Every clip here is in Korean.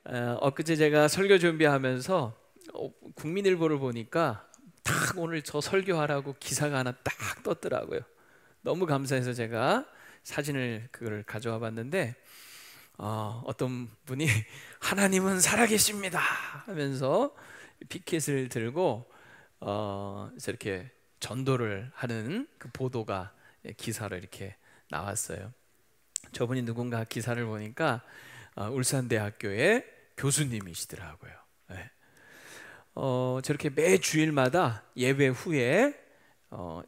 엊그제 제가 설교 준비하면서 국민일보를 보니까 딱 오늘 저 설교하라고 기사가 하나 딱 떴더라고요. 너무 감사해서 제가 사진을 그걸 가져와 봤는데 어떤 분이 하나님은 살아계십니다 하면서 피켓을 들고 이렇게 전도를 하는 그 보도가 기사로 이렇게 나왔어요. 저분이 누군가 기사를 보니까 울산대학교의 교수님이시더라고요. 네. 저렇게 매 주일마다 예배 후에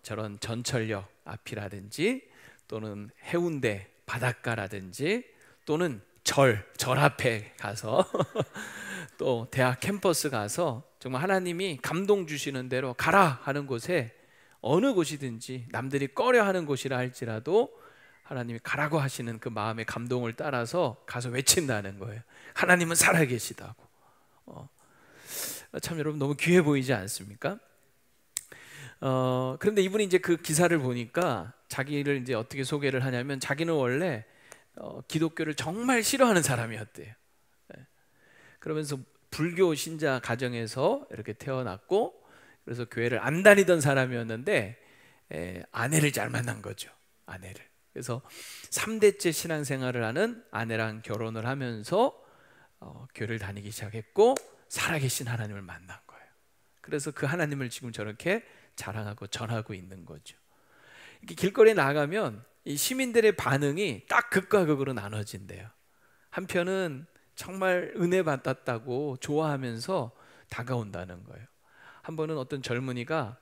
저런 전철역 앞이라든지 또는 해운대 바닷가라든지 또는 절 앞에 가서 또 대학 캠퍼스 가서 정말 하나님이 감동 주시는 대로 가라 하는 곳에 어느 곳이든지 남들이 꺼려하는 곳이라 할지라도 하나님이 가라고 하시는 그 마음의 감동을 따라서 가서 외친다는 거예요. 하나님은 살아계시다고. 참 여러분 너무 귀해 보이지 않습니까? 그런데 이분이 이제 그 기사를 보니까 자기를 이제 어떻게 소개를 하냐면 자기는 원래 기독교를 정말 싫어하는 사람이었대요. 그러면서 불교 신자 가정에서 이렇게 태어났고 그래서 교회를 안 다니던 사람이었는데 아내를 잘 만난 거죠. 아내를. 그래서 3대째 신앙생활을 하는 아내랑 결혼을 하면서 교회를 다니기 시작했고 살아계신 하나님을 만난 거예요. 그래서 그 하나님을 지금 저렇게 자랑하고 전하고 있는 거죠. 이렇게 길거리에 나가면 이 시민들의 반응이 딱 극과 극으로 나눠진대요. 한편은 정말 은혜 받았다고 좋아하면서 다가온다는 거예요. 한 번은 어떤 젊은이가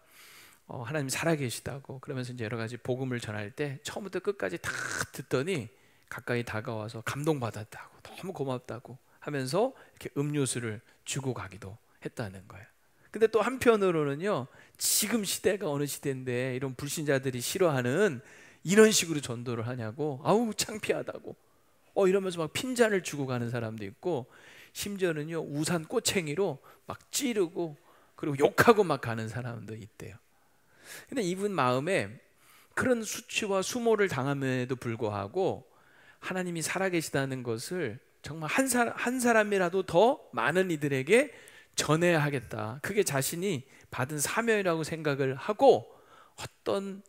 하나님 살아계시다고 그러면서 이제 여러 가지 복음을 전할 때 처음부터 끝까지 다 듣더니 가까이 다가와서 감동받았다고 너무 고맙다고 하면서 이렇게 음료수를 주고 가기도 했다는 거예요. 근데 또 한편으로는요, 지금 시대가 어느 시대인데 이런 불신자들이 싫어하는 이런 식으로 전도를 하냐고, 아우 창피하다고 이러면서 막 핀잔을 주고 가는 사람도 있고, 심지어는요 우산 꼬챙이로 막 찌르고 그리고 욕하고 막 가는 사람도 있대요. 근데 이분 마음에 그런 수치와 수모를 당함에도 불구하고 하나님이 살아계시다는 것을 정말 한 사람이라도 더 많은 이들에게 전해야 하겠다. 그게 자신이 받은 사명이라고 생각을 하고 어떤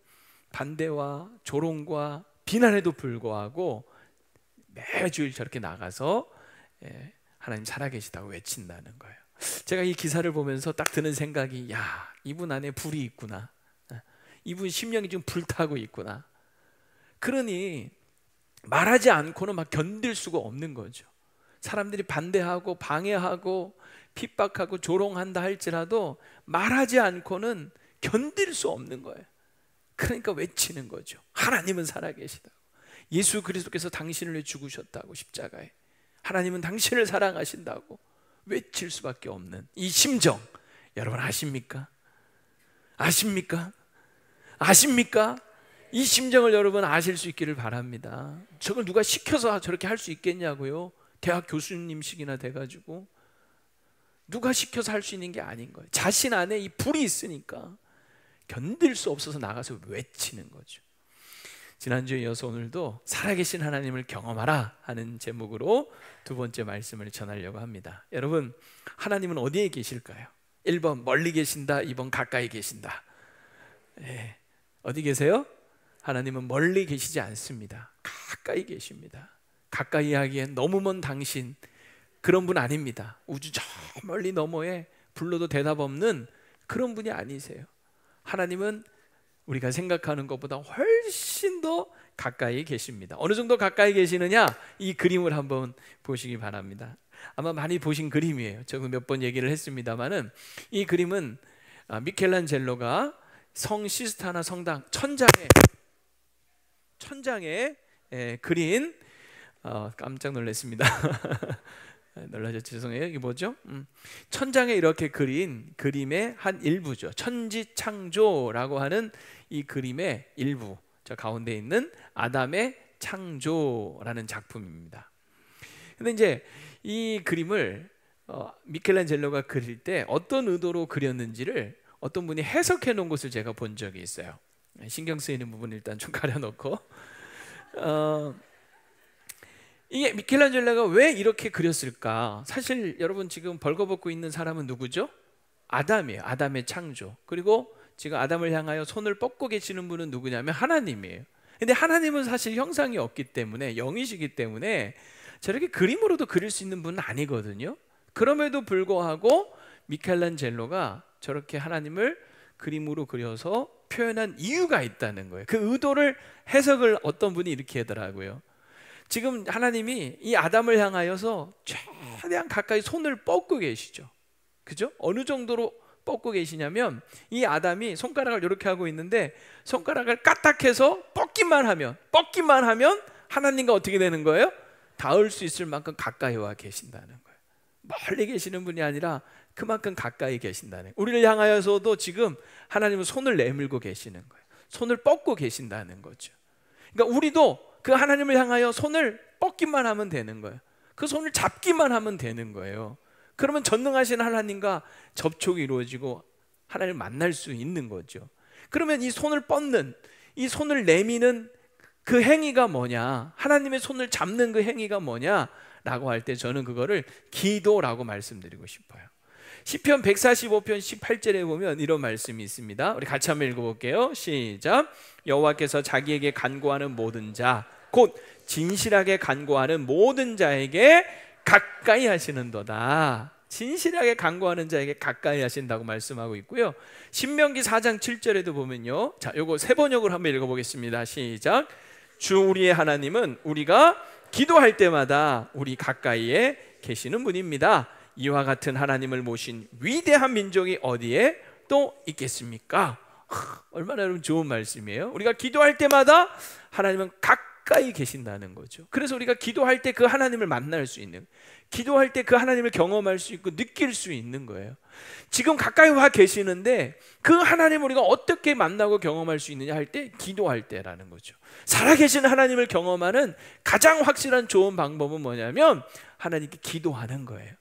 반대와 조롱과 비난에도 불구하고 매주일 저렇게 나가서 하나님 살아계시다고 외친다는 거예요. 제가 이 기사를 보면서 딱 드는 생각이, 야, 이분 안에 불이 있구나. 이분 심령이 좀 불타고 있구나. 그러니 말하지 않고는 막 견딜 수가 없는 거죠. 사람들이 반대하고 방해하고 핍박하고 조롱한다 할지라도 말하지 않고는 견딜 수 없는 거예요. 그러니까 외치는 거죠. 하나님은 살아계시다고. 예수 그리스도께서 당신을 위해 죽으셨다고 십자가에. 하나님은 당신을 사랑하신다고 외칠 수밖에 없는 이 심정, 여러분 아십니까? 아십니까? 아십니까? 이 심정을 여러분 아실 수 있기를 바랍니다. 저걸 누가 시켜서 저렇게 할 수 있겠냐고요? 대학 교수님식이나 돼가지고 누가 시켜서 할 수 있는 게 아닌 거예요. 자신 안에 이 불이 있으니까 견딜 수 없어서 나가서 외치는 거죠. 지난주에 이어서 오늘도 살아계신 하나님을 경험하라 하는 제목으로 두 번째 말씀을 전하려고 합니다. 여러분, 하나님은 어디에 계실까요? 1번 멀리 계신다, 2번 가까이 계신다. 어디 계세요? 하나님은 멀리 계시지 않습니다. 가까이 계십니다. 가까이 하기엔 너무 먼 당신, 그런 분 아닙니다. 우주 저 멀리 너머에 불러도 대답 없는 그런 분이 아니세요. 하나님은 우리가 생각하는 것보다 훨씬 더 가까이 계십니다. 어느 정도 가까이 계시느냐? 이 그림을 한번 보시기 바랍니다. 아마 많이 보신 그림이에요. 제가 몇 번 얘기를 했습니다만은 이 그림은 미켈란젤로가 성 시스타나 성당 천장에 그린, 깜짝 놀랐습니다. 놀라셨죠? 죄송해요. 이게 뭐죠? 천장에 이렇게 그린 그림의 한 일부죠. 천지창조라고 하는 이 그림의 일부, 저 가운데 있는 아담의 창조라는 작품입니다. 근데 이제 이 그림을 미켈란젤로가 그릴 때 어떤 의도로 그렸는지를 어떤 분이 해석해 놓은 것을 제가 본 적이 있어요. 신경 쓰이는 부분을 일단 좀 가려놓고 이게 미켈란젤로가 왜 이렇게 그렸을까? 사실 여러분 지금 벌거벗고 있는 사람은 누구죠? 아담이에요. 아담의 창조. 그리고 지금 아담을 향하여 손을 뻗고 계시는 분은 누구냐면 하나님이에요. 근데 하나님은 사실 형상이 없기 때문에, 영이시기 때문에 저렇게 그림으로도 그릴 수 있는 분은 아니거든요. 그럼에도 불구하고 미켈란젤로가 저렇게 하나님을 그림으로 그려서 표현한 이유가 있다는 거예요. 그 의도를, 해석을 어떤 분이 이렇게 하더라고요. 지금 하나님이 이 아담을 향하여서 최대한 가까이 손을 뻗고 계시죠. 그죠? 어느 정도로 뻗고 계시냐면, 이 아담이 손가락을 이렇게 하고 있는데 손가락을 까딱해서 뻗기만 하면 하나님과 어떻게 되는 거예요? 닿을 수 있을 만큼 가까이 와 계신다는 거예요. 멀리 계시는 분이 아니라 그만큼 가까이 계신다는 거예요. 우리를 향하여서도 지금 하나님은 손을 내밀고 계시는 거예요. 손을 뻗고 계신다는 거죠. 그러니까 우리도 그 하나님을 향하여 손을 뻗기만 하면 되는 거예요. 그 손을 잡기만 하면 되는 거예요. 그러면 전능하신 하나님과 접촉이 이루어지고 하나님을 만날 수 있는 거죠. 그러면 이 손을 뻗는, 이 손을 내미는 그 행위가 뭐냐, 하나님의 손을 잡는 그 행위가 뭐냐 라고 할 때 저는 그거를 기도라고 말씀드리고 싶어요. 시편 145편 18절에 보면 이런 말씀이 있습니다. 우리 같이 한번 읽어볼게요. 시작. 여호와께서 자기에게 간구하는 모든 자, 곧 진실하게 간구하는 모든 자에게 가까이 하시는도다. 진실하게 간구하는 자에게 가까이 하신다고 말씀하고 있고요. 신명기 4장 7절에도 보면요, 자, 요거 세 번역으로 한번 읽어보겠습니다. 시작. 주 우리의 하나님은 우리가 기도할 때마다 우리 가까이에 계시는 분입니다. 이와 같은 하나님을 모신 위대한 민족이 어디에 또 있겠습니까? 얼마나 여러분 좋은 말씀이에요. 우리가 기도할 때마다 하나님은 가까이 계신다는 거죠. 그래서 우리가 기도할 때 그 하나님을 만날 수 있는, 기도할 때 그 하나님을 경험할 수 있고 느낄 수 있는 거예요. 지금 가까이 와 계시는데 그 하나님을 우리가 어떻게 만나고 경험할 수 있느냐 할 때, 기도할 때라는 거죠. 살아계신 하나님을 경험하는 가장 확실한 좋은 방법은 뭐냐면 하나님께 기도하는 거예요.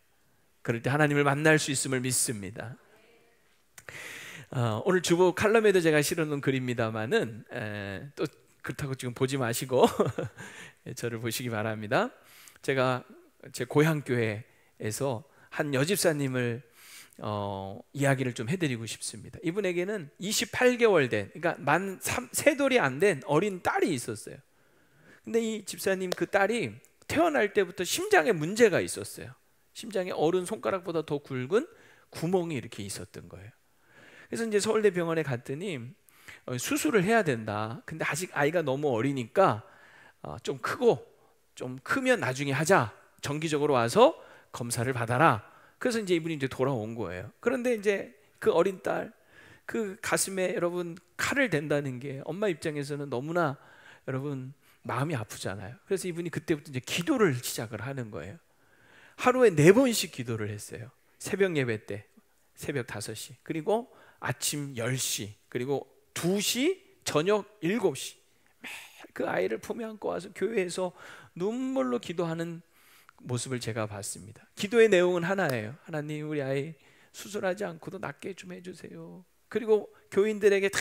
그럴 때 하나님을 만날 수 있음을 믿습니다. 오늘 주보 칼럼에도 제가 실어놓은 글입니다만은 또 그렇다고 지금 보지 마시고 저를 보시기 바랍니다. 제가 제 고향 교회에서 한 여집사님을 이야기를 좀 해드리고 싶습니다. 이분에게는 28개월 된, 그러니까 만 3돌이 안 된 어린 딸이 있었어요. 근데 이 집사님 그 딸이 태어날 때부터 심장에 문제가 있었어요. 심장에 어른 손가락보다 더 굵은 구멍이 이렇게 있었던 거예요. 그래서 이제 서울대 병원에 갔더니 수술을 해야 된다. 근데 아직 아이가 너무 어리니까 좀 크고, 좀 크면 나중에 하자. 정기적으로 와서 검사를 받아라. 그래서 이제 이분이 이제 돌아온 거예요. 그런데 이제 그 어린 딸, 그 가슴에 여러분 칼을 댄다는 게 엄마 입장에서는 너무나 여러분 마음이 아프잖아요. 그래서 이분이 그때부터 이제 기도를 시작을 하는 거예요. 하루에 4번씩 기도를 했어요. 새벽 예배 때 새벽 5시, 그리고 아침 10시, 그리고 2시, 저녁 7시 매일 그 아이를 품에 안고 와서 교회에서 눈물로 기도하는 모습을 제가 봤습니다. 기도의 내용은 하나예요. 하나님, 우리 아이 수술하지 않고도 낫게 좀 해주세요. 그리고 교인들에게 다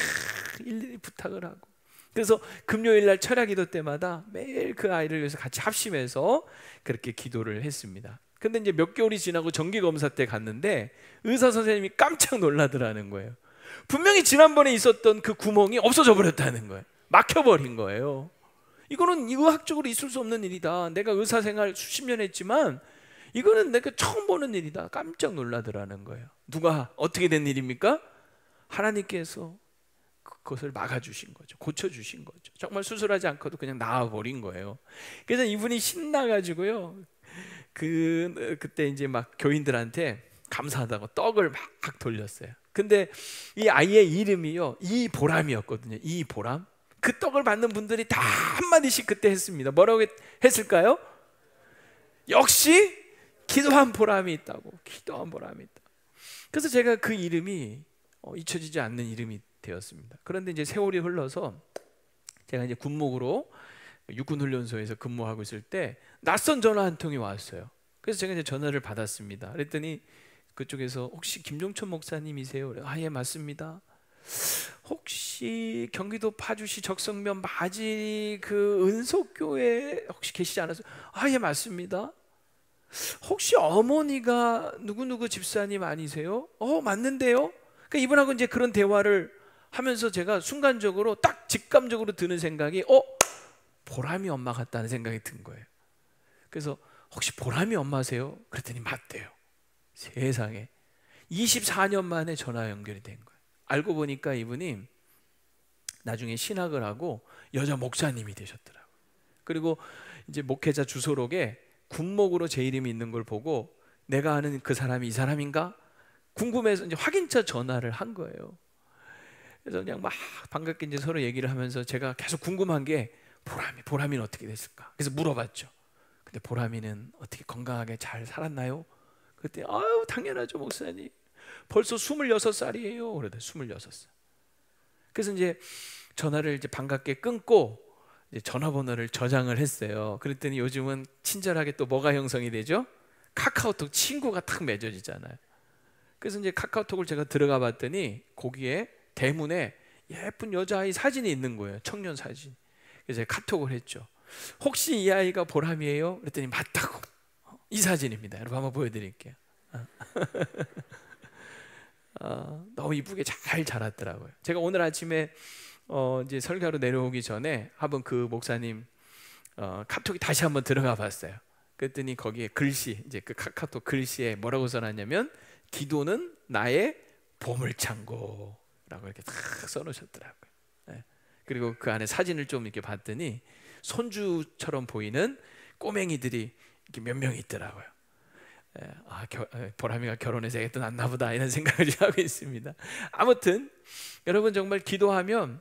일일이 부탁을 하고, 그래서 금요일날 철야기도 때마다 매일 그 아이를 위해서 같이 합심해서 그렇게 기도를 했습니다. 근데 이제 몇 개월이 지나고 정기검사 때 갔는데 의사 선생님이 깜짝 놀라더라는 거예요. 분명히 지난번에 있었던 그 구멍이 없어져 버렸다는 거예요. 막혀버린 거예요. 이거는 의학적으로 있을 수 없는 일이다. 내가 의사 생활 수십 년 했지만 이거는 내가 처음 보는 일이다. 깜짝 놀라더라는 거예요. 누가 어떻게 된 일입니까? 하나님께서 그것을 막아주신 거죠. 고쳐주신 거죠. 정말 수술하지 않고도 그냥 나와버린 거예요. 그래서 이분이 신나가지고요, 그때 이제 막 교인들한테 감사하다고 떡을 막 돌렸어요. 근데 이 아이의 이름이요, 이보람이었거든요. 이보람. 그 떡을 받는 분들이 다 한마디씩 그때 했습니다. 뭐라고 했을까요? 역시 기도한 보람이 있다고. 기도한 보람이 있다. 그래서 제가 그 이름이 잊혀지지 않는 이름이 되었습니다. 그런데 이제 세월이 흘러서 제가 이제 군목으로 육군훈련소에서 근무하고 있을 때 낯선 전화 한 통이 왔어요. 그래서 제가 이제 전화를 받았습니다. 그랬더니 그쪽에서 혹시 김종천 목사님이세요? 아, 예, 맞습니다. 혹시 경기도 파주시 적성면 마지 그 은속교회 혹시 계시지 않으세요? 아, 예, 맞습니다. 혹시 어머니가 누구누구 집사님 아니세요? 맞는데요? 그러니까 이분하고 이제 그런 대화를 하면서 제가 순간적으로 딱 직감적으로 드는 생각이 보람이 엄마 같다는 생각이 든 거예요. 그래서 혹시 보람이 엄마세요? 그랬더니 맞대요. 세상에 24년 만에 전화 연결이 된 거예요. 알고 보니까 이분이 나중에 신학을 하고 여자 목사님이 되셨더라고요. 그리고 이제 목회자 주소록에 군목으로 제 이름이 있는 걸 보고 내가 아는 그 사람이 이 사람인가 궁금해서 이제 확인차 전화를 한 거예요. 그래서 그냥 막 반갑게 이제 서로 얘기를 하면서 제가 계속 궁금한 게 보람이는 어떻게 됐을까? 그래서 물어봤죠. 근데 보람이는 어떻게 건강하게 잘 살았나요? 그때 아유 당연하죠 목사님. 벌써 26살이에요. 그러더니 26살. 그래서 이제 전화를 이제 반갑게 끊고 이제 전화번호를 저장을 했어요. 그랬더니 요즘은 친절하게 또 뭐가 형성이 되죠? 카카오톡 친구가 탁 맺어지잖아요. 그래서 이제 카카오톡을 제가 들어가 봤더니 거기에 대문에 예쁜 여자아이 사진이 있는 거예요. 청년 사진. 그래서 제가 카톡을 했죠. 혹시 이 아이가 보람이에요? 그랬더니 맞다고. 이 사진입니다. 여러분 한번 보여드릴게요. 너무 이쁘게 잘 자랐더라고요. 제가 오늘 아침에 이제 설교하러 내려오기 전에 한번 그 목사님 카톡이 다시 한번 들어가 봤어요. 그랬더니 거기에 글씨, 이제 그 카카오톡 글씨에 뭐라고 써놨냐면 기도는 나의 보물창고라고 이렇게 딱 써놓으셨더라고요. 네. 그리고 그 안에 사진을 좀 이렇게 봤더니 손주처럼 보이는 꼬맹이들이 이렇게 몇 명 있더라고요. 보람이가 결혼해서 애도 낳나 보다 이런 생각을 하고 있습니다. 아무튼 여러분 정말 기도하면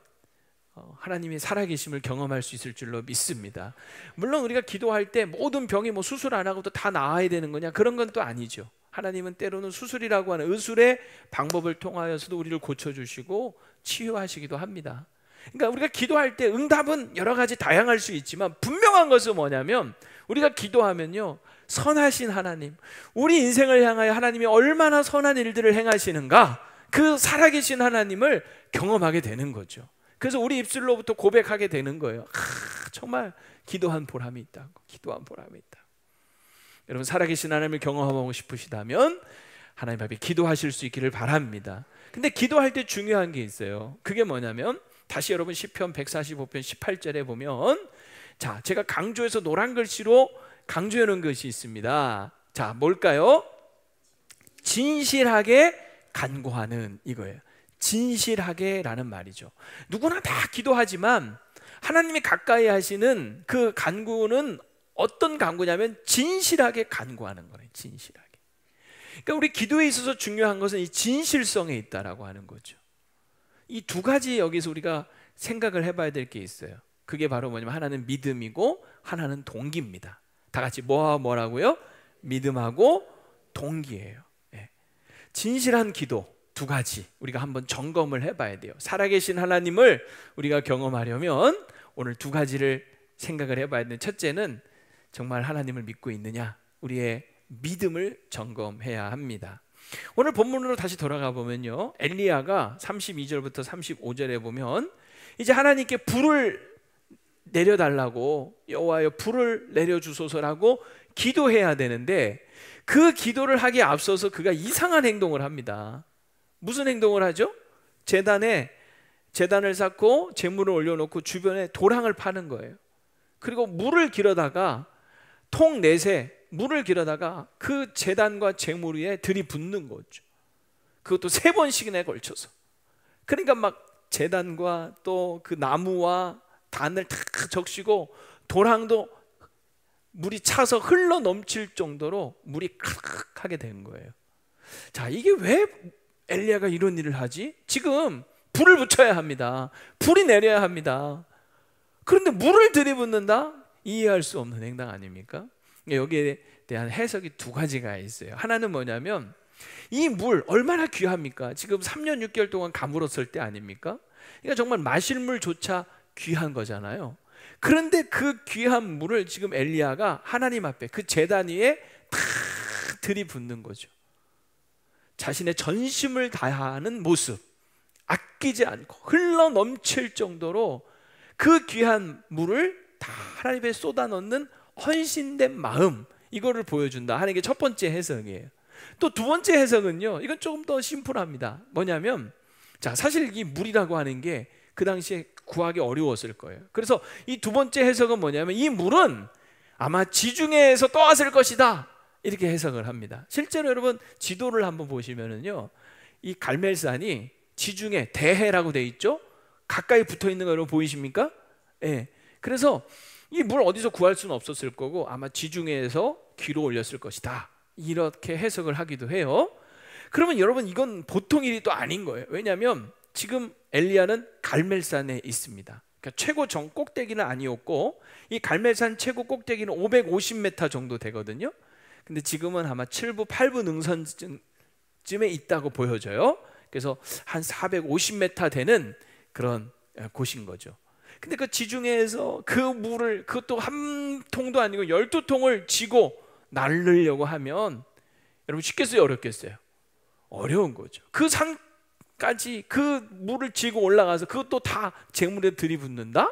하나님의 살아계심을 경험할 수 있을 줄로 믿습니다. 물론 우리가 기도할 때 모든 병이 뭐 수술 안 하고도 다 나아야 되는 거냐 그런 건 또 아니죠. 하나님은 때로는 수술이라고 하는 의술의 방법을 통하여서도 우리를 고쳐주시고 치유하시기도 합니다. 그러니까 우리가 기도할 때 응답은 여러 가지 다양할 수 있지만 분명한 것은 뭐냐면 우리가 기도하면요 선하신 하나님, 우리 인생을 향하여 하나님이 얼마나 선한 일들을 행하시는가 그 살아계신 하나님을 경험하게 되는 거죠. 그래서 우리 입술로부터 고백하게 되는 거예요. 정말 기도한 보람이 있다고. 기도한 보람이 있다. 여러분 살아계신 하나님을 경험하고 싶으시다면 하나님 앞에 기도하실 수 있기를 바랍니다. 근데 기도할 때 중요한 게 있어요. 그게 뭐냐면 다시 여러분 시편 145편 18절에 보면 자, 제가 강조해서 노란 글씨로 강조해 놓은 것이 있습니다. 자, 뭘까요? 진실하게 간구하는 이거예요. 진실하게라는 말이죠. 누구나 다 기도하지만 하나님이 가까이 하시는 그 간구는 어떤 간구냐면 진실하게 간구하는 거예요. 진실하게. 그러니까 우리 기도에 있어서 중요한 것은 이 진실성에 있다라고 하는 거죠. 이 두 가지 여기서 우리가 생각을 해봐야 될 게 있어요. 그게 바로 뭐냐면 하나는 믿음이고 하나는 동기입니다. 다 같이 뭐와 뭐라고요? 믿음하고 동기예요. 네. 진실한 기도 두 가지 우리가 한번 점검을 해봐야 돼요. 살아계신 하나님을 우리가 경험하려면 오늘 두 가지를 생각을 해봐야 되는 첫째는 정말 하나님을 믿고 있느냐 우리의 믿음을 점검해야 합니다. 오늘 본문으로 다시 돌아가 보면요 엘리야가 32절부터 35절에 보면 이제 하나님께 불을 내려달라고 여호와여 불을 내려주소서라고 기도해야 되는데 그 기도를 하기에 앞서서 그가 이상한 행동을 합니다. 무슨 행동을 하죠? 제단을 쌓고 제물을 올려놓고 주변에 도랑을 파는 거예요. 그리고 물을 길어다가 통 넷에 물을 길어다가 그 제단과 제물 위에 들이붓는 거죠. 그것도 3번씩이나 걸쳐서. 그러니까 막 제단과 또 그 나무와 단을 다 적시고 도랑도 물이 차서 흘러 넘칠 정도로 물이 크크하게 된 거예요. 자, 이게 왜 엘리야가 이런 일을 하지? 지금 불을 붙여야 합니다. 불이 내려야 합니다. 그런데 물을 들이붓는다? 이해할 수 없는 행동 아닙니까? 여기에 대한 해석이 두 가지가 있어요. 하나는 뭐냐면 이 물 얼마나 귀합니까? 지금 3년 6개월 동안 가물었을 때 아닙니까? 그러니까 정말 마실 물조차 귀한 거잖아요. 그런데 그 귀한 물을 지금 엘리야가 하나님 앞에 그 제단 위에 다 들이붓는 거죠. 자신의 전심을 다하는 모습, 아끼지 않고 흘러 넘칠 정도로 그 귀한 물을 다 하나님께 쏟아 넣는 헌신된 마음, 이거를 보여준다 하는 게 첫 번째 해석이에요. 또 두 번째 해석은요, 이건 조금 더 심플합니다. 뭐냐면, 자, 사실 이 물이라고 하는 게 그 당시에 구하기 어려웠을 거예요. 그래서 이 두 번째 해석은 뭐냐면, 이 물은 아마 지중해에서 떠왔을 것이다, 이렇게 해석을 합니다. 실제로 여러분 지도를 한번 보시면은요, 이 갈멜산이 지중해 대해라고 돼 있죠. 가까이 붙어 있는 거 여러분 보이십니까? 예. 그래서 이 물 어디서 구할 수는 없었을 거고 아마 지중해에서 귀로 올렸을 것이다, 이렇게 해석을 하기도 해요. 그러면 여러분 이건 보통 일이 또 아닌 거예요. 왜냐하면 지금 엘리야는 갈멜산에 있습니다. 그러니까 최고 정 꼭대기는 아니었고, 이 갈멜산 최고 꼭대기는 550m 정도 되거든요. 근데 지금은 아마 7부 8부 능선쯤에 있다고 보여져요. 그래서 한 450m 되는 그런 곳인 거죠. 근데 그 지중해에서 그 물을, 그것도 한 통도 아니고 12통을 지고 나르려고 하면 여러분 쉽겠어요, 어렵겠어요? 어려운 거죠. 그 산까지 그 물을 지고 올라가서 그것도 다 재물에 들이붓는다?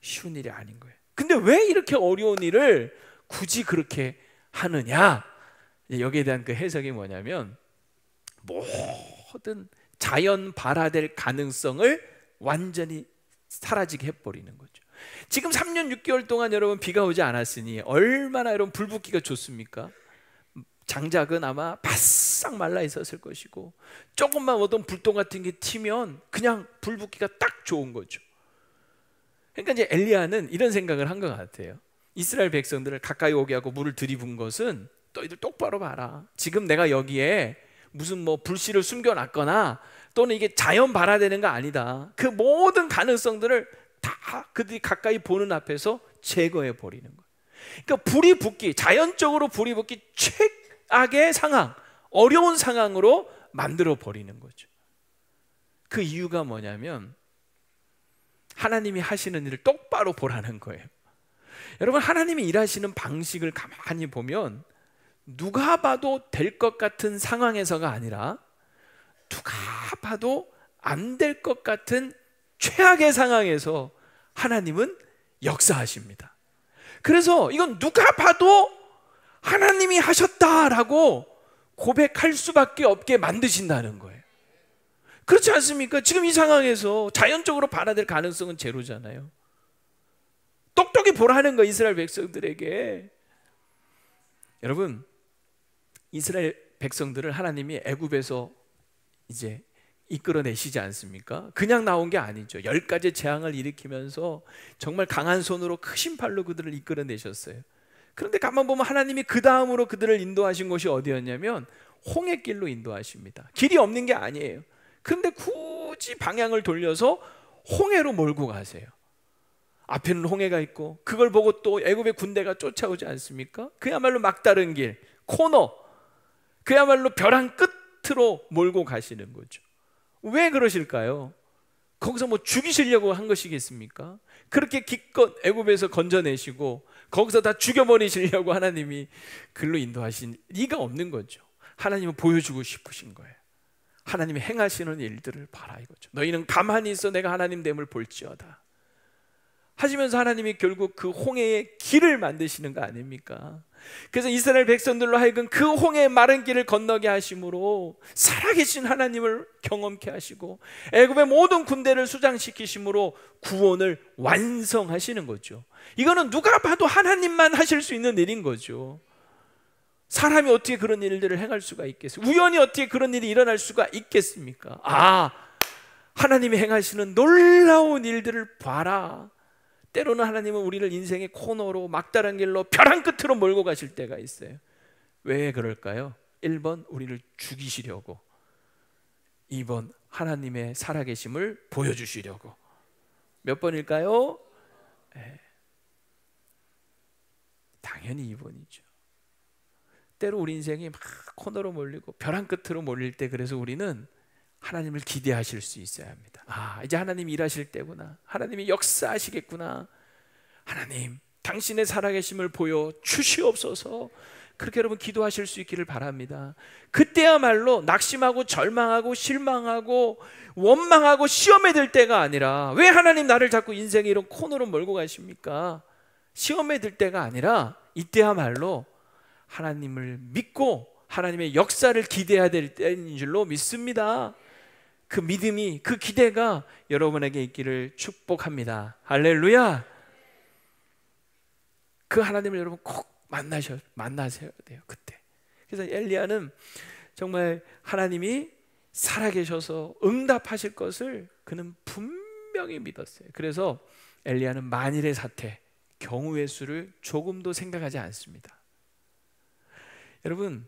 쉬운 일이 아닌 거예요. 근데 왜 이렇게 어려운 일을 굳이 그렇게 하느냐? 여기에 대한 그 해석이 뭐냐면, 모든 자연 발화될 가능성을 완전히 사라지게 해버리는 거죠. 지금 3년 6개월 동안 여러분 비가 오지 않았으니 얼마나 여러분 불붙기가 좋습니까? 장작은 아마 바싹 말라 있었을 것이고, 조금만 어떤 불똥 같은 게 튀면 그냥 불붙기가 딱 좋은 거죠. 그러니까 이제 엘리야는 이런 생각을 한 것 같아요. 이스라엘 백성들을 가까이 오게 하고 물을 들이붓은 것은, 너희들 똑바로 봐라, 지금 내가 여기에 무슨 뭐 불씨를 숨겨놨거나 또는 이게 자연 발화되는 거 아니다. 그 모든 가능성들을 다 그들이 가까이 보는 앞에서 제거해 버리는 거예요. 그러니까 불이 붙기, 자연적으로 불이 붙기 최악의 상황, 어려운 상황으로 만들어 버리는 거죠. 그 이유가 뭐냐면 하나님이 하시는 일을 똑바로 보라는 거예요. 여러분, 하나님이 일하시는 방식을 가만히 보면 누가 봐도 될 것 같은 상황에서가 아니라 누가 봐도 안 될 것 같은 최악의 상황에서 하나님은 역사하십니다. 그래서 이건 누가 봐도 하나님이 하셨다라고 고백할 수밖에 없게 만드신다는 거예요. 그렇지 않습니까? 지금 이 상황에서 자연적으로 발화될 가능성은 제로잖아요. 똑똑히 보라는 거, 이스라엘 백성들에게. 여러분, 이스라엘 백성들을 하나님이 애굽에서 이제 이끌어내시지 않습니까? 그냥 나온 게 아니죠. 10가지 재앙을 일으키면서 정말 강한 손으로 크신 팔로 그들을 이끌어내셨어요. 그런데 가만 보면 하나님이 그 다음으로 그들을 인도하신 곳이 어디였냐면 홍해길로 인도하십니다. 길이 없는 게 아니에요. 그런데 굳이 방향을 돌려서 홍해로 몰고 가세요. 앞에는 홍해가 있고 그걸 보고 또 애굽의 군대가 쫓아오지 않습니까? 그야말로 막다른 길, 코너, 그야말로 벼랑 끝으로 몰고 가시는 거죠. 왜 그러실까요? 거기서 뭐 죽이시려고 한 것이겠습니까? 그렇게 기껏 애굽에서 건져내시고 거기서 다 죽여버리시려고 하나님이 글로 인도하신 리가 없는 거죠. 하나님은 보여주고 싶으신 거예요. 하나님이 행하시는 일들을 봐라 이거죠. 너희는 가만히 있어 내가 하나님 됨을 볼지어다 하시면서 하나님이 결국 그 홍해의 길을 만드시는 거 아닙니까? 그래서 이스라엘 백성들로 하여금 그 홍해의 마른 길을 건너게 하심으로 살아계신 하나님을 경험케 하시고 애굽의 모든 군대를 수장시키심으로 구원을 완성하시는 거죠. 이거는 누가 봐도 하나님만 하실 수 있는 일인 거죠. 사람이 어떻게 그런 일들을 행할 수가 있겠어요? 우연히 어떻게 그런 일이 일어날 수가 있겠습니까? 아, 하나님이 행하시는 놀라운 일들을 봐라. 때로는 하나님은 우리를 인생의 코너로 막다른 길로 벼랑 끝으로 몰고 가실 때가 있어요. 왜 그럴까요? 1번 우리를 죽이시려고, 2번 하나님의 살아계심을 보여주시려고. 몇 번일까요? 당연히 2번이죠. 때로 우리 인생이 막 코너로 몰리고 벼랑 끝으로 몰릴 때, 그래서 우리는 하나님을 기대하실 수 있어야 합니다. 아, 이제 하나님이 일하실 때구나, 하나님이 역사하시겠구나, 하나님 당신의 살아계심을 보여 주시옵소서, 그렇게 여러분 기도하실 수 있기를 바랍니다. 그때야말로 낙심하고 절망하고 실망하고 원망하고 시험에 들 때가 아니라, 왜 하나님 나를 자꾸 인생의 이런 코너로 몰고 가십니까? 시험에 들 때가 아니라 이때야말로 하나님을 믿고 하나님의 역사를 기대해야 될 때인 줄로 믿습니다. 그 믿음이, 그 기대가 여러분에게 있기를 축복합니다. 할렐루야. 그 하나님을 여러분 꼭 만나셔야 돼요. 그때. 그래서 엘리야는 정말 하나님이 살아계셔서 응답하실 것을 그는 분명히 믿었어요. 그래서 엘리야는 만일의 사태, 경우의 수를 조금도 생각하지 않습니다. 여러분,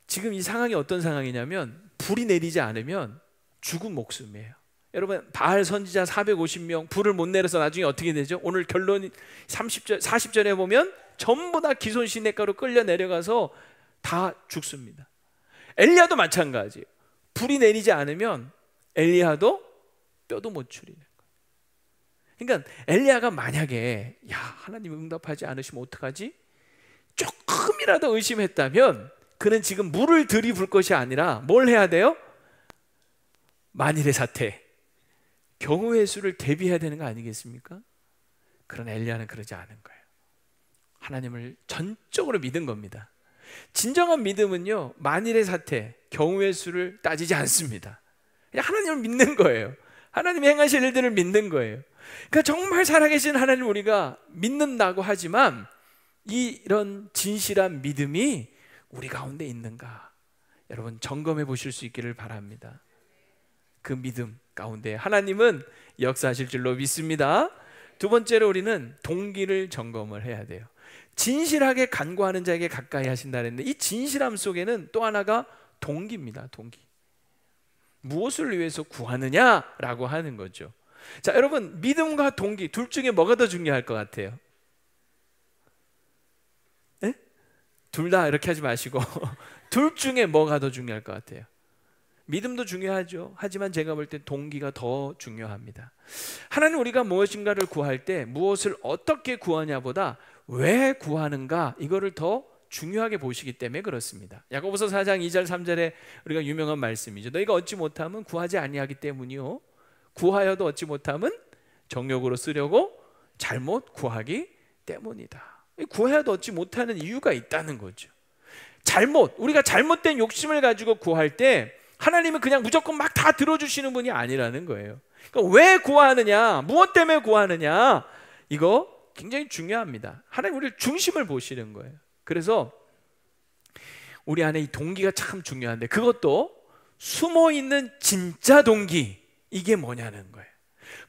지금 이 상황이 어떤 상황이냐면 불이 내리지 않으면 죽은 목숨이에요. 여러분, 바알 선지자 450명 불을 못 내려서 나중에 어떻게 되죠? 오늘 결론이 40절에 보면 전부 다 기손 시냇가로 끌려 내려가서 다 죽습니다. 엘리야도 마찬가지예요. 불이 내리지 않으면 엘리야도 뼈도 못 추리는 거예요. 그러니까 엘리야가 만약에 하나님 응답하지 않으시면 어떡하지? 조금이라도 의심했다면 그는 지금 물을 들이부을 것이 아니라 뭘 해야 돼요? 만일의 사태, 경우의 수를 대비해야 되는 거 아니겠습니까? 그러나 엘리야는 그러지 않은 거예요. 하나님을 전적으로 믿은 겁니다. 진정한 믿음은요, 만일의 사태, 경우의 수를 따지지 않습니다. 그냥 하나님을 믿는 거예요. 하나님이 행하실 일들을 믿는 거예요. 그러니까 정말 살아계신 하나님을 우리가 믿는다고 하지만 이런 진실한 믿음이 우리 가운데 있는가? 여러분 점검해 보실 수 있기를 바랍니다. 그 믿음 가운데 하나님은 역사하실 줄로 믿습니다. 두 번째로 우리는 동기를 점검을 해야 돼요. 진실하게 간구하는 자에게 가까이 하신다 그랬는데 이 진실함 속에는 또 하나가 동기입니다. 동기. 무엇을 위해서 구하느냐라고 하는 거죠. 자, 여러분 믿음과 동기 둘 중에 뭐가 더 중요할 것 같아요? 네? 둘 다 이렇게 하지 마시고 둘 중에 뭐가 더 중요할 것 같아요? 믿음도 중요하죠. 하지만 제가 볼 때 동기가 더 중요합니다. 하나님 우리가 무엇인가를 구할 때 무엇을 어떻게 구하냐보다 왜 구하는가 이거를 더 중요하게 보시기 때문에 그렇습니다. 야고보서 4장 2절 3절에 우리가 유명한 말씀이죠. 너희가 얻지 못하면 구하지 아니하기 때문이요 구하여도 얻지 못하면 정욕으로 쓰려고 잘못 구하기 때문이다. 구하여도 얻지 못하는 이유가 있다는 거죠. 우리가 잘못된 욕심을 가지고 구할 때 하나님은 그냥 무조건 막 다 들어주시는 분이 아니라는 거예요. 그러니까 왜 구하느냐, 무엇 때문에 구하느냐, 이거 굉장히 중요합니다. 하나님 우리를 중심을 보시는 거예요. 그래서 우리 안에 이 동기가 참 중요한데 그것도 숨어있는 진짜 동기, 이게 뭐냐는 거예요.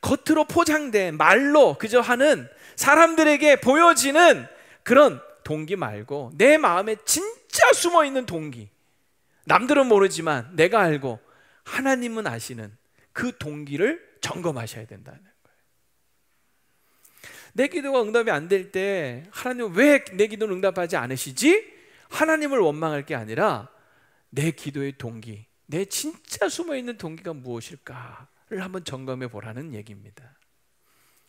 겉으로 포장된 말로 그저 하는 사람들에게 보여지는 그런 동기 말고 내 마음에 진짜 숨어있는 동기, 남들은 모르지만 내가 알고 하나님은 아시는 그 동기를 점검하셔야 된다는 거예요. 내 기도가 응답이 안 될 때 하나님은 왜 내 기도는 응답하지 않으시지? 하나님을 원망할 게 아니라 내 기도의 동기, 내 진짜 숨어있는 동기가 무엇일까를 한번 점검해 보라는 얘기입니다.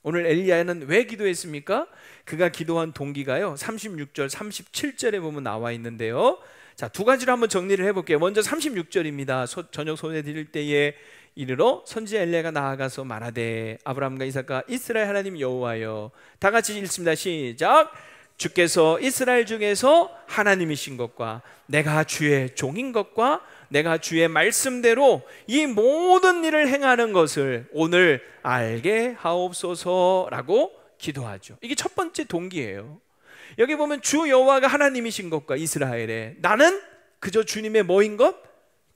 오늘 엘리야는 왜 기도했습니까? 그가 기도한 동기가요 36절 37절에 보면 나와 있는데요. 자, 두 가지로 한번 정리를 해볼게요. 먼저 36절입니다. 저녁 소원에 드릴 때에 이르러 선지자 엘리야가 나아가서 말하되 아브라함과 이삭과 이스라엘 하나님 여호와여, 다 같이 읽습니다. 시작. 주께서 이스라엘 중에서 하나님이신 것과 내가 주의 종인 것과 내가 주의 말씀대로 이 모든 일을 행하는 것을 오늘 알게 하옵소서라고 기도하죠. 이게 첫 번째 동기예요. 여기 보면 주 여호와가 하나님이신 것과 이스라엘에 나는 그저 주님의 뭐인 것?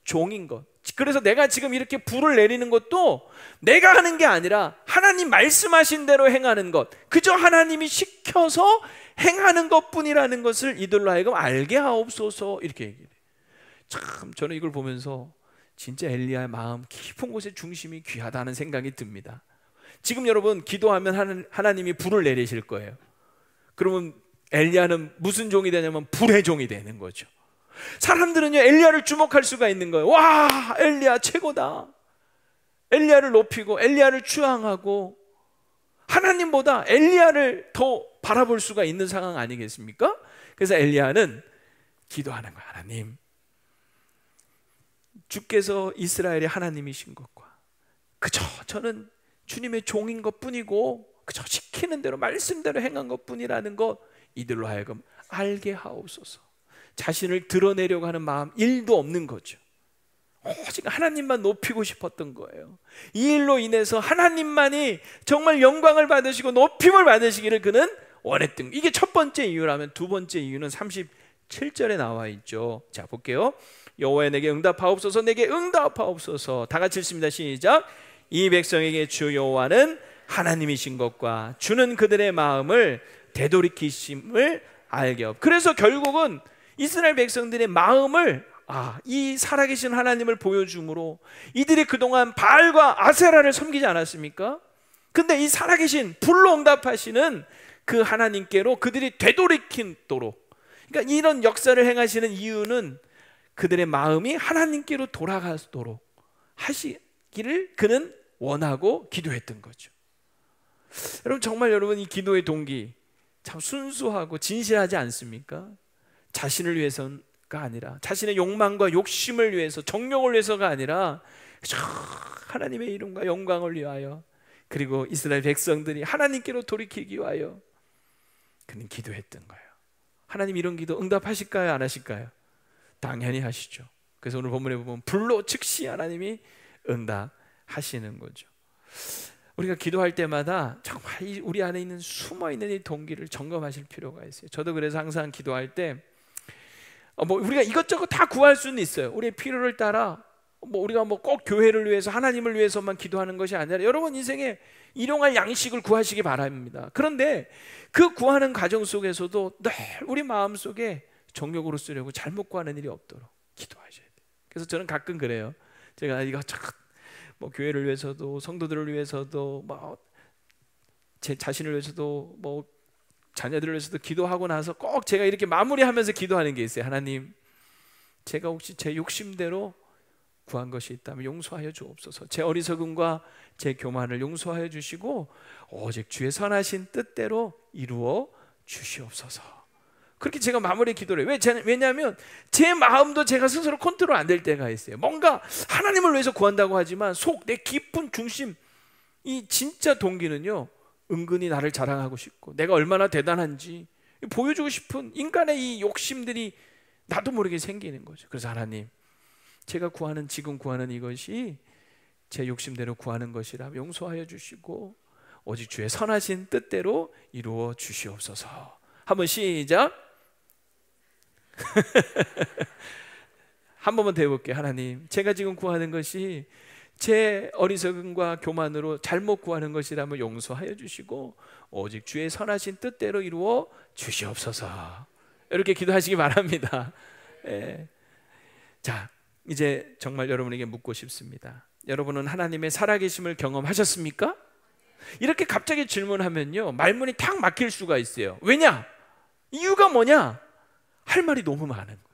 종인 것. 그래서 내가 지금 이렇게 불을 내리는 것도 내가 하는 게 아니라 하나님 말씀하신 대로 행하는 것, 그저 하나님이 시켜서 행하는 것뿐이라는 것을 이들로 하여금 알게 하옵소서, 이렇게 얘기해요. 참 저는 이걸 보면서 진짜 엘리야의 마음 깊은 곳에 중심이 귀하다는 생각이 듭니다. 지금 여러분 기도하면 하나님이 불을 내리실 거예요. 그러면 엘리야는 무슨 종이 되냐면 불의 종이 되는 거죠. 사람들은요 엘리야를 주목할 수가 있는 거예요. 와, 엘리야 최고다. 엘리야를 높이고 엘리야를 추앙하고 하나님보다 엘리야를 더 바라볼 수가 있는 상황 아니겠습니까? 그래서 엘리야는 기도하는 거야. 하나님, 주께서 이스라엘의 하나님이신 것과 그저 저는 주님의 종인 것뿐이고 그저 시키는 대로 말씀대로 행한 것뿐이라는 것 이들로 하여금 알게 하옵소서. 자신을 드러내려고 하는 마음 1도 없는 거죠. 오직 하나님만 높이고 싶었던 거예요. 이 일로 인해서 하나님만이 정말 영광을 받으시고 높임을 받으시기를 그는 원했던, 이게 첫 번째 이유라면 두 번째 이유는 37절에 나와 있죠. 자, 볼게요. 여호와여 내게 응답하옵소서, 내게 응답하옵소서. 다 같이 읽습니다. 시작. 이 백성에게 주 여호와는 하나님이신 것과 주는 그들의 마음을 되돌이키심을 알게 하옵. 그래서 결국은 이스라엘 백성들의 마음을 이 살아계신 하나님을 보여줌으로 이들이 그동안 바알과 아세라를 섬기지 않았습니까? 근데 이 살아계신 불로 응답하시는 그 하나님께로 그들이 되돌이키도록, 그러니까 이런 역사를 행하시는 이유는 그들의 마음이 하나님께로 돌아가도록 하시기를 그는 원하고 기도했던 거죠. 여러분, 정말 여러분 이 기도의 동기 참 순수하고 진실하지 않습니까? 자신을 위해서가 아니라, 자신의 욕망과 욕심을 위해서, 정욕을 위해서가 아니라 하나님의 이름과 영광을 위하여, 그리고 이스라엘 백성들이 하나님께로 돌이키기 위하여 그는 기도했던 거예요. 하나님 이런 기도 응답하실까요? 안 하실까요? 당연히 하시죠. 그래서 오늘 본문에 보면 불로 즉시 하나님이 응답하시는 거죠. 우리가 기도할 때마다 정말 우리 안에 있는 숨어있는 이 동기를 점검하실 필요가 있어요. 저도 그래서 항상 기도할 때 우리가 이것저것 다 구할 수는 있어요. 우리의 필요를 따라 우리가 꼭 교회를 위해서, 하나님을 위해서만 기도하는 것이 아니라 여러분 인생에 일용할 양식을 구하시기 바랍니다. 그런데 그 구하는 과정 속에서도 늘 우리 마음속에 정욕으로 쓰려고 잘못 구하는 일이 없도록 기도하셔야 돼요. 그래서 저는 가끔 그래요. 제가 이거 교회를 위해서도, 성도들을 위해서도, 제 자신을 위해서도, 자녀들을 위해서도 기도하고 나서 꼭 제가 이렇게 마무리하면서 기도하는 게 있어요. 하나님, 제가 혹시 제 욕심대로 구한 것이 있다면 용서하여 주옵소서. 제 어리석음과 제 교만을 용서하여 주시고 오직 주의 선하신 뜻대로 이루어 주시옵소서. 그렇게 제가 마무리 기도를 해요. 왜냐하면 제 마음도 제가 스스로 컨트롤 안 될 때가 있어요. 뭔가 하나님을 위해서 구한다고 하지만 내 깊은 중심, 이 진짜 동기는요, 은근히 나를 자랑하고 싶고 내가 얼마나 대단한지 보여주고 싶은 인간의 이 욕심들이 나도 모르게 생기는 거죠. 그래서 하나님, 제가 지금 구하는 이것이 제 욕심대로 구하는 것이라 용서하여 주시고 오직 주의 선하신 뜻대로 이루어 주시옵소서. 한번 시작. 한 번만 더 해볼게요. 하나님, 제가 지금 구하는 것이 제 어리석음과 교만으로 잘못 구하는 것이라면 용서하여 주시고 오직 주의 선하신 뜻대로 이루어 주시옵소서. 이렇게 기도하시기 바랍니다. 자, 이제 정말 여러분에게 묻고 싶습니다. 여러분은 하나님의 살아계심을 경험하셨습니까? 이렇게 갑자기 질문하면요, 말문이 탁 막힐 수가 있어요. 왜냐? 이유가 뭐냐? 할 말이 너무 많은 거예요.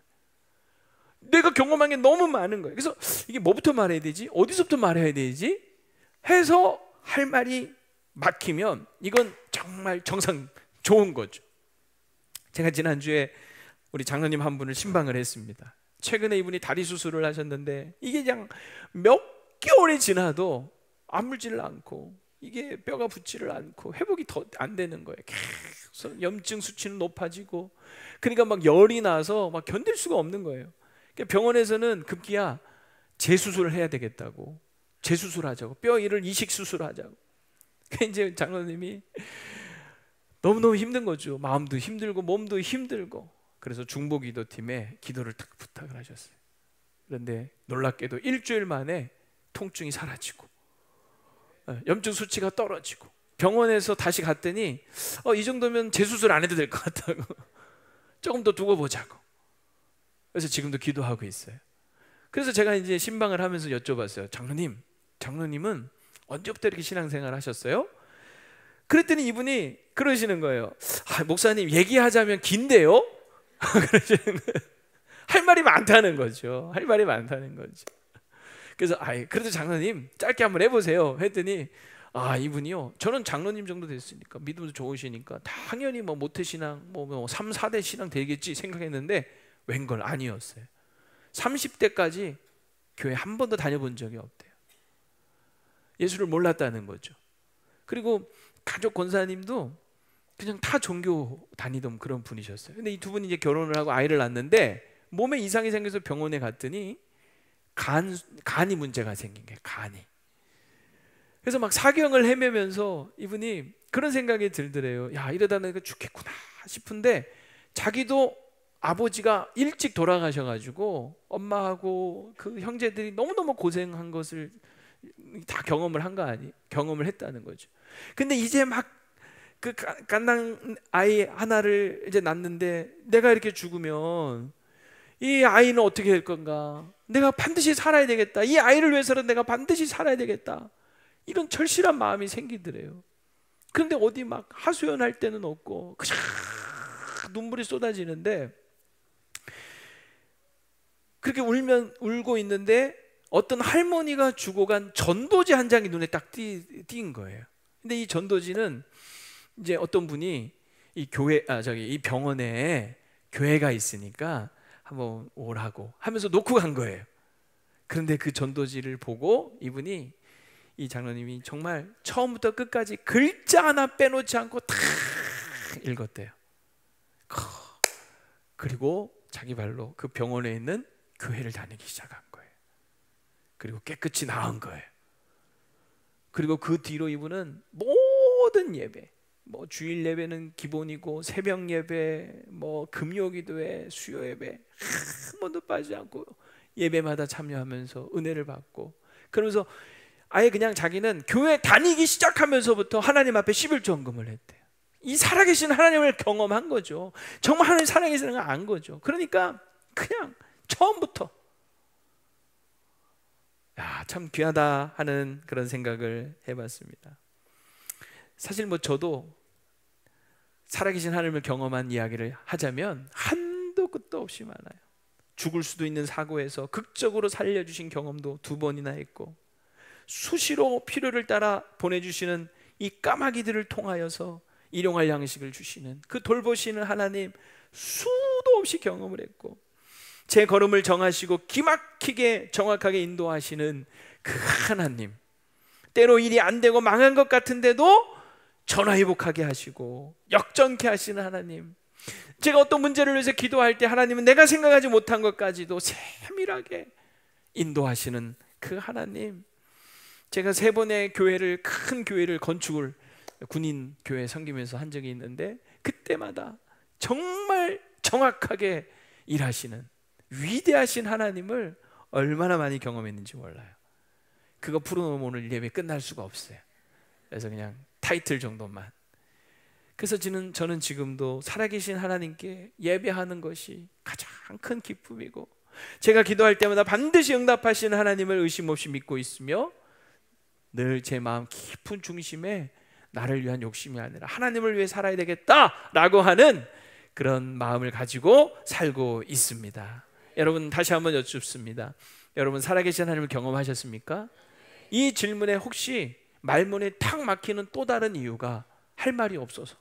내가 경험한 게 너무 많은 거예요. 그래서 이게 뭐부터 말해야 되지? 어디서부터 말해야 되지? 해서 할 말이 막히면 이건 정말 정상 좋은 거죠. 제가 지난주에 우리 장로님 한 분을 신방을 했습니다. 최근에 이분이 다리 수술을 하셨는데 이게 그냥 몇 개월이 지나도 아물지를 않고 이게 뼈가 붙지를 않고 회복이 더 안 되는 거예요. 계속 염증 수치는 높아지고, 그러니까 막 열이 나서 막 견딜 수가 없는 거예요. 그러니까 병원에서는 급기야 재수술을 해야 되겠다고, 재수술하자고, 뼈 이를 이식 수술하자고. 그러니까 이제 장로님이 너무너무 힘든 거죠. 마음도 힘들고 몸도 힘들고. 그래서 중보기도팀에 기도를 딱 부탁을 하셨어요. 그런데 놀랍게도 일주일 만에 통증이 사라지고 염증 수치가 떨어지고, 병원에서 다시 갔더니 이 정도면 재수술 안 해도 될 것 같다고 조금 더 두고 보자고. 그래서 지금도 기도하고 있어요. 그래서 제가 이제 신방을 하면서 여쭤봤어요. 장로님은 언제부터 이렇게 신앙생활 하셨어요? 그랬더니 이분이 그러시는 거예요. 목사님, 얘기하자면 긴데요? 그러시는 거예요. 할 말이 많다는 거죠. 할 말이 많다는 거죠. 그래서 그래도 장로님 짧게 한번 해보세요 했더니 아, 이분이요, 저는 장로님 정도 됐으니까 믿음도 좋으시니까 당연히 뭐 모태신앙 뭐 3, 4대 신앙 되겠지 생각했는데 웬걸 아니었어요. 30대까지 교회 한 번도 다녀본 적이 없대요. 예수를 몰랐다는 거죠. 그리고 가족 권사님도 그냥 타 종교 다니던 그런 분이셨어요. 근데 이 두 분이 이제 결혼을 하고 아이를 낳았는데 몸에 이상이 생겨서 병원에 갔더니 간이 문제가 생긴 거예요. 간이. 그래서 막 사경을 헤매면서 이분이 그런 생각이 들더래요. 야, 이러다 내가 죽겠구나 싶은데 자기도 아버지가 일찍 돌아가셔가지고 엄마하고 그 형제들이 너무너무 고생한 것을 다 경험을 한 거 아니? 경험을 했다는 거죠. 근데 이제 막 그 갓난 아이 하나를 이제 낳는데 내가 이렇게 죽으면 이 아이는 어떻게 될 건가? 내가 반드시 살아야 되겠다. 이 아이를 위해서는 내가 반드시 살아야 되겠다. 이런 절실한 마음이 생기더래요. 그런데 어디 막 하소연할 때는 없고 그냥 눈물이 쏟아지는데 그렇게 울고 있는데 어떤 할머니가 주고 간 전도지 한 장이 눈에 딱 띈 거예요. 근데 이 전도지는 이제 어떤 분이 이 교회 이 병원에 교회가 있으니까 한번 오라고 하면서 놓고 간 거예요. 그런데 그 전도지를 보고 이분이, 이 장로님이 정말 처음부터 끝까지 글자 하나 빼놓지 않고 다 읽었대요. 그리고 자기 발로 그 병원에 있는 교회를 다니기 시작한 거예요. 그리고 깨끗이 나은 거예요. 그리고 그 뒤로 이분은 모든 예배, 뭐 주일 예배는 기본이고 새벽 예배, 뭐 금요기도회, 수요 예배 한 번도 빠지지 않고 예배마다 참여하면서 은혜를 받고, 그러면서 아예 그냥 자기는 교회 다니기 시작하면서부터 하나님 앞에 11조헌금을 했대요. 이 살아계신 하나님을 경험한 거죠. 정말 하나님 살아계시는 걸 안 거죠. 그러니까 그냥 처음부터 참 귀하다 하는 그런 생각을 해봤습니다. 사실 뭐 저도 살아계신 하나님을 경험한 이야기를 하자면 한도 끝도 없이 많아요. 죽을 수도 있는 사고에서 극적으로 살려주신 경험도 2번이나 했고, 수시로 필요를 따라 보내주시는 이 까마귀들을 통하여서 일용할 양식을 주시는 그 돌보시는 하나님 수도 없이 경험을 했고, 제 걸음을 정하시고 기막히게 정확하게 인도하시는 그 하나님, 때로 일이 안 되고 망한 것 같은데도 전화위복하게 하시고 역전케 하시는 하나님, 제가 어떤 문제를 위해서 기도할 때 하나님은 내가 생각하지 못한 것까지도 세밀하게 인도하시는 그 하나님, 제가 3번의 교회를, 큰 교회를 건축을 군인 교회 섬기면서 한 적이 있는데 그때마다 정말 정확하게 일하시는 위대하신 하나님을 얼마나 많이 경험했는지 몰라요. 그거 풀어놓으면 오늘 예배 끝날 수가 없어요. 그래서 그냥 타이틀 정도만. 그래서 저는 지금도 살아계신 하나님께 예배하는 것이 가장 큰 기쁨이고, 제가 기도할 때마다 반드시 응답하시는 하나님을 의심 없이 믿고 있으며, 늘 제 마음 깊은 중심에 나를 위한 욕심이 아니라 하나님을 위해 살아야 되겠다라고 하는 그런 마음을 가지고 살고 있습니다. 여러분, 다시 한번 여쭙습니다. 여러분, 살아계신 하나님을 경험하셨습니까? 이 질문에 혹시 말문에 탁 막히는 또 다른 이유가 할 말이 없어서,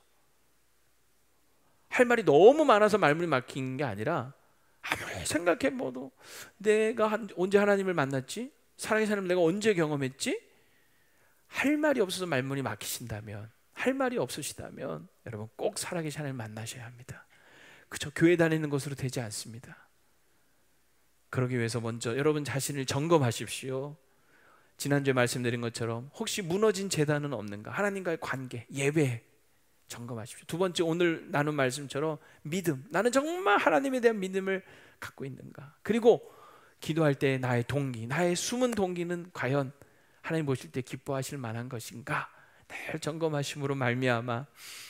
할 말이 너무 많아서 말문이 막힌 게 아니라, 아무리 생각해봐도 내가 언제 하나님을 만났지? 살아계신 하나님을 내가 언제 경험했지? 할 말이 없어서 말문이 막히신다면, 할 말이 없으시다면 여러분 꼭 살아계신 하나님을 만나셔야 합니다. 그저 교회 다니는 것으로 되지 않습니다. 그러기 위해서 먼저 여러분 자신을 점검하십시오. 지난주에 말씀드린 것처럼 혹시 무너진 제단은 없는가? 하나님과의 관계, 예배 점검하십시오. 2번째, 오늘 나눈 말씀처럼 믿음, 나는 정말 하나님에 대한 믿음을 갖고 있는가? 그리고 기도할 때 나의 동기, 나의 숨은 동기는 과연 하나님 보실 때 기뻐하실 만한 것인가? 늘 점검하심으로 말미암아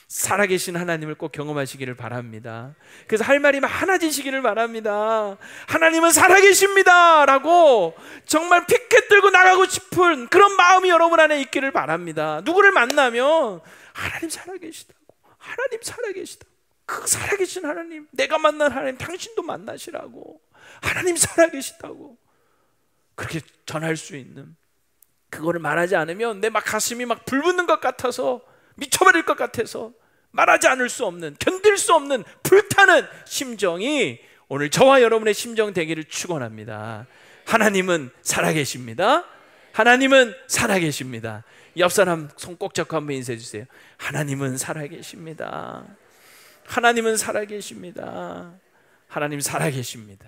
살아계신 하나님을 꼭 경험하시기를 바랍니다. 그래서 할 말이 많아지시기를 바랍니다. 하나님은 살아계십니다 라고 정말 피켓 들고 나가고 싶은 그런 마음이 여러분 안에 있기를 바랍니다. 누구를 만나면 하나님 살아계시다고, 하나님 살아계시다고, 그 살아계신 하나님, 내가 만난 하나님 당신도 만나시라고, 하나님 살아계시다고 그렇게 전할 수 있는 그거를 말하지 않으면 내 막 가슴이 막 불붙는 것 같아서, 미쳐버릴 것 같아서 말하지 않을 수 없는, 견딜 수 없는 불타는 심정이 오늘 저와 여러분의 심정 되기를 축원합니다. 하나님은 살아계십니다. 하나님은 살아계십니다. 옆 사람 손 꼭 잡고 한번 인사해 주세요. 하나님은 살아계십니다. 하나님은 살아계십니다. 하나님 살아계십니다.